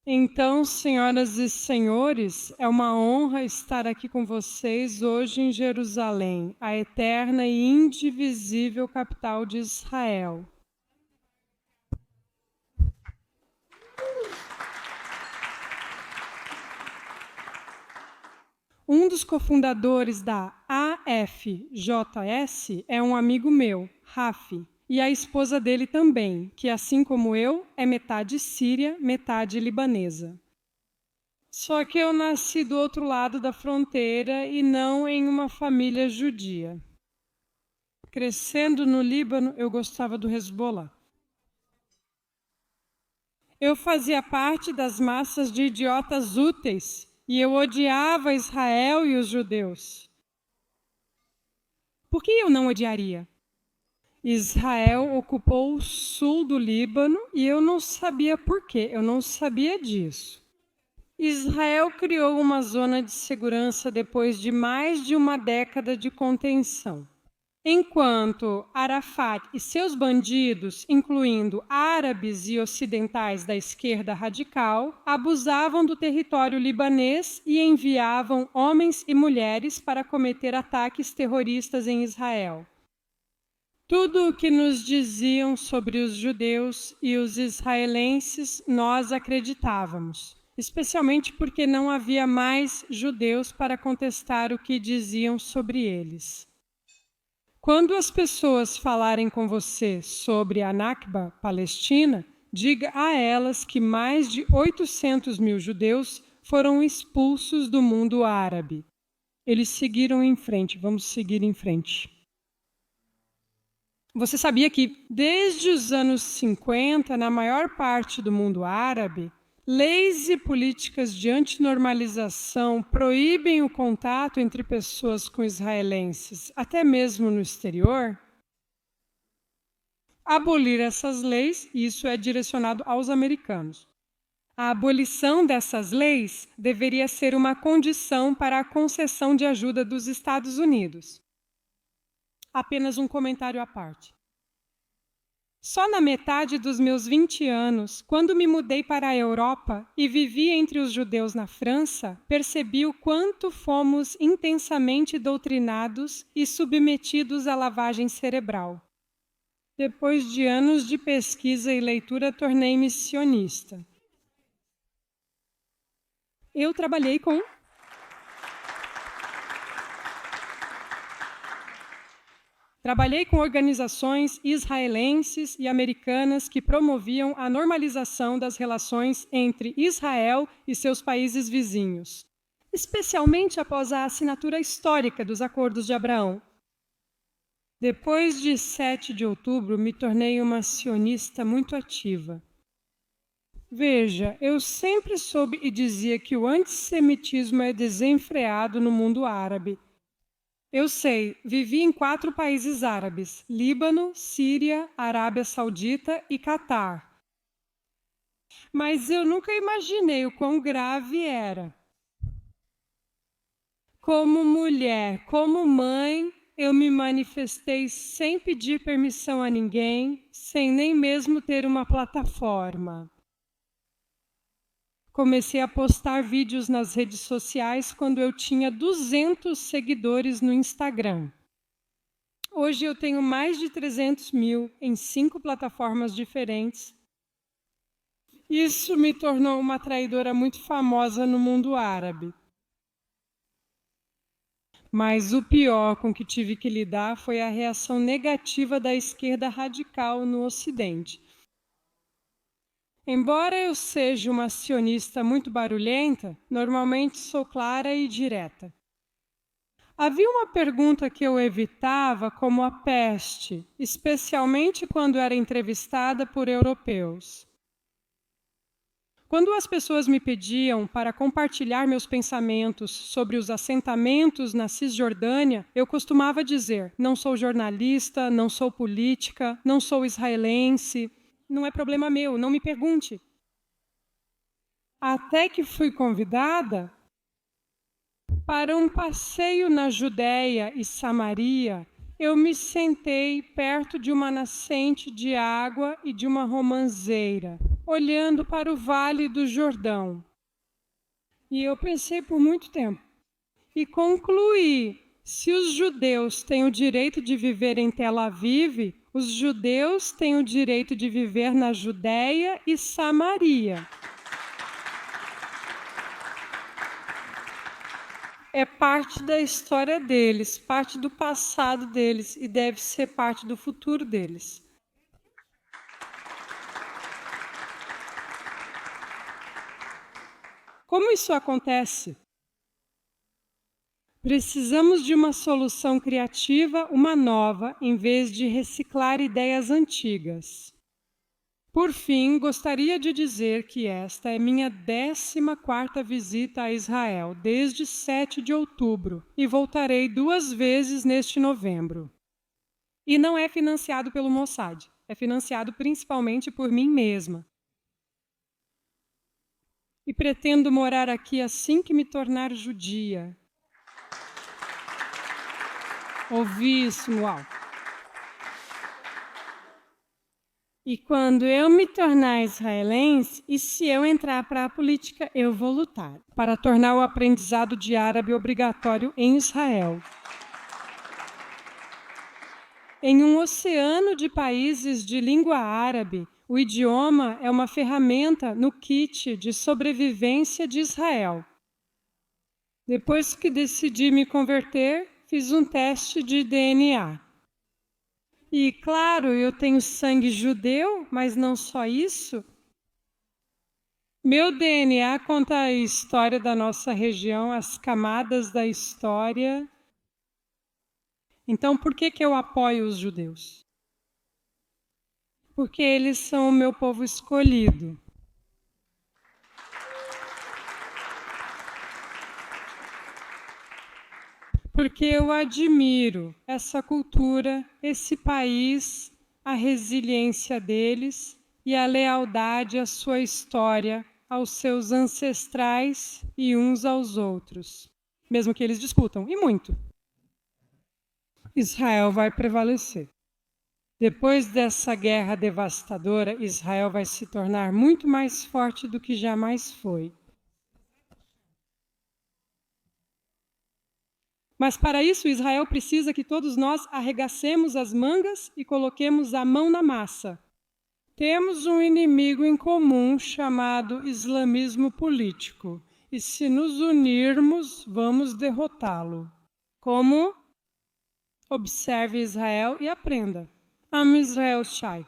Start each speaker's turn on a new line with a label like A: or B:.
A: Então, senhoras e senhores, é uma honra estar aqui com vocês hoje em Jerusalém, a eterna e indivisível capital de Israel. Um dos cofundadores da AFJS é um amigo meu, Rafi, e a esposa dele também, que assim como eu, é metade síria, metade libanesa. Só que eu nasci do outro lado da fronteira e não em uma família judia. Crescendo no Líbano, eu gostava do Hezbollah. Eu fazia parte das massas de idiotas úteis e eu odiava Israel e os judeus. Por que eu não odiaria? Israel ocupou o sul do Líbano e eu não sabia por quê, eu não sabia disso. Israel criou uma zona de segurança depois de mais de uma década de contenção. Enquanto Arafat e seus bandidos, incluindo árabes e ocidentais da esquerda radical, abusavam do território libanês e enviavam homens e mulheres para cometer ataques terroristas em Israel. Tudo o que nos diziam sobre os judeus e os israelenses nós acreditávamos, especialmente porque não havia mais judeus para contestar o que diziam sobre eles. Quando as pessoas falarem com você sobre a Nakba Palestina, diga a elas que mais de 800 mil judeus foram expulsos do mundo árabe. Eles seguiram em frente, vamos seguir em frente. Você sabia que, desde os anos 50, na maior parte do mundo árabe, leis e políticas de antinormalização proíbem o contato entre pessoas com israelenses, até mesmo no exterior? Abolir essas leis, isso é direcionado aos americanos. A abolição dessas leis deveria ser uma condição para a concessão de ajuda dos Estados Unidos. Apenas um comentário à parte. Só na metade dos meus 20 anos, quando me mudei para a Europa e vivi entre os judeus na França, percebi o quanto fomos intensamente doutrinados e submetidos à lavagem cerebral. Depois de anos de pesquisa e leitura, tornei-me sionista. Eu trabalhei com organizações israelenses e americanas que promoviam a normalização das relações entre Israel e seus países vizinhos, especialmente após a assinatura histórica dos Acordos de Abraão. Depois de 7 de outubro, me tornei uma sionista muito ativa. Veja, eu sempre soube e dizia que o antissemitismo é desenfreado no mundo árabe. Eu sei, vivi em 4 países árabes: Líbano, Síria, Arábia Saudita e Catar. Mas eu nunca imaginei o quão grave era. Como mulher, como mãe, eu me manifestei sem pedir permissão a ninguém, sem nem mesmo ter uma plataforma. Comecei a postar vídeos nas redes sociais quando eu tinha 200 seguidores no Instagram. Hoje eu tenho mais de 300 mil em 5 plataformas diferentes. Isso me tornou uma traidora muito famosa no mundo árabe. Mas o pior com que tive que lidar foi a reação negativa da esquerda radical no Ocidente. Embora eu seja uma sionista muito barulhenta, normalmente sou clara e direta. Havia uma pergunta que eu evitava como a peste, especialmente quando era entrevistada por europeus. Quando as pessoas me pediam para compartilhar meus pensamentos sobre os assentamentos na Cisjordânia, eu costumava dizer: não sou jornalista, não sou política, não sou israelense. Não é problema meu, não me pergunte. Até que fui convidada para um passeio na Judéia e Samaria. Eu me sentei perto de uma nascente de água e de uma romanceira. olhando para o Vale do Jordão. E eu pensei por muito tempo e concluí: se os judeus têm o direito de viver em Tel Aviv, os judeus têm o direito de viver na Judéia e Samaria. É parte da história deles, parte do passado deles e deve ser parte do futuro deles. Como isso acontece? Precisamos de uma solução criativa, uma nova, em vez de reciclar ideias antigas. Por fim, gostaria de dizer que esta é minha 14ª visita a Israel, desde 7 de outubro, e voltarei 2 vezes neste novembro. E não é financiado pelo Mossad, é financiado principalmente por mim mesma. E pretendo morar aqui assim que me tornar judia. Ouvi isso no alto. E quando eu me tornar israelense, e se eu entrar para a política, eu vou lutar para tornar o aprendizado de árabe obrigatório em Israel. Em um oceano de países de língua árabe, o idioma é uma ferramenta no kit de sobrevivência de Israel. Depois que decidi me converter, fiz um teste de DNA. E, claro, eu tenho sangue judeu, mas não só isso. Meu DNA conta a história da nossa região, as camadas da história. Então, por que eu apoio os judeus? Porque eles são o meu povo escolhido. Porque eu admiro essa cultura, esse país, a resiliência deles e a lealdade à sua história, aos seus ancestrais e uns aos outros, mesmo que eles discutam, e muito. Israel vai prevalecer. Depois dessa guerra devastadora, Israel vai se tornar muito mais forte do que jamais foi. Mas para isso, Israel precisa que todos nós arregacemos as mangas e coloquemos a mão na massa. Temos um inimigo em comum chamado islamismo político. E se nos unirmos, vamos derrotá-lo. Como? Observe Israel e aprenda. Amo Israel, Shai.